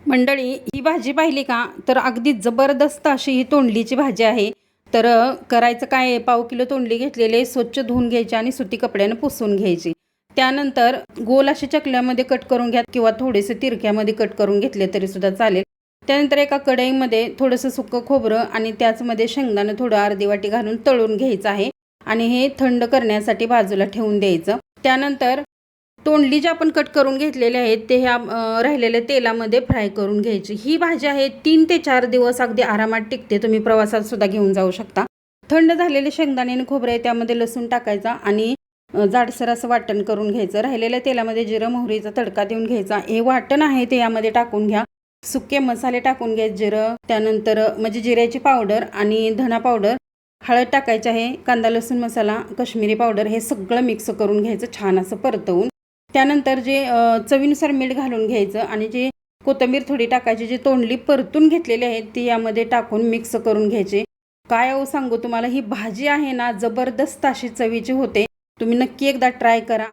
मंडळी, ही भाजी पाहिली का तर अगदी जबरदस्त अशी ही तोंडलीची भाजी आहे। तर करायचं काय आहे, पाव किलो तोंडली घेतलेले स्वच्छ धुवून घ्यायची आणि सुती कपड्याने पुसून घ्यायची। त्यानंतर गोल असे चकल्यामध्ये कट करून घ्या किंवा थोडेसे तिरक्यामध्ये कट करून घेतले तरी सुद्धा चालेल। त्यानंतर एका कढईमध्ये थोडंसं सुकं खोबरं आणि त्याचमध्ये शेंगदाणं थोडं अर्धी वाटी घालून तळून घ्यायचं आहे आणि हे थंड करण्यासाठी बाजूला ठेवून द्यायचं। त्यानंतर तोंडली जे आपण कट करून घेतलेले आहेत ते ह्या राहिलेल्या तेलामध्ये फ्राय करून घ्यायची। ही भाजी आहे 3 ते 4 दिवस अगदी आरामात टिकते, तुम्ही प्रवासात सुद्धा घेऊन जाऊ शकता। थंड झालेले शेंगदाणे आणि खोबरे आहे त्यामध्ये लसूण टाकायचा आणि जाडसर असं वाटण करून घ्यायचं। राहिलेल्या तेलामध्ये जिरं मोहरीचा तडका देऊन घ्यायचा। हे वाटण आहे ते यामध्ये टाकून घ्या। सुके मसाले टाकून घ्या, जिरं, त्यानंतर म्हणजे जिऱ्याची पावडर आणि धना पावडर, हळद टाकायची आहे, कांदा लसूण मसाला, काश्मीरी पावडर हे सगळं मिक्स करून घ्यायचं छान असं परतवून। त्यानंतर जे चवीनुसार मीठ घालून घ्यायचं आणि जे कोथिंबीर थोडी टाकायची, जे तोंडली परतून घेतलेली आहे ती यामध्ये टाकून मिक्स करून घ्यायचे। काय सांगू तुम्हाला, ही भाजी आहे ना जबरदस्त अशी चवीची होते, तुम्ही नक्की एकदा ट्राय करा।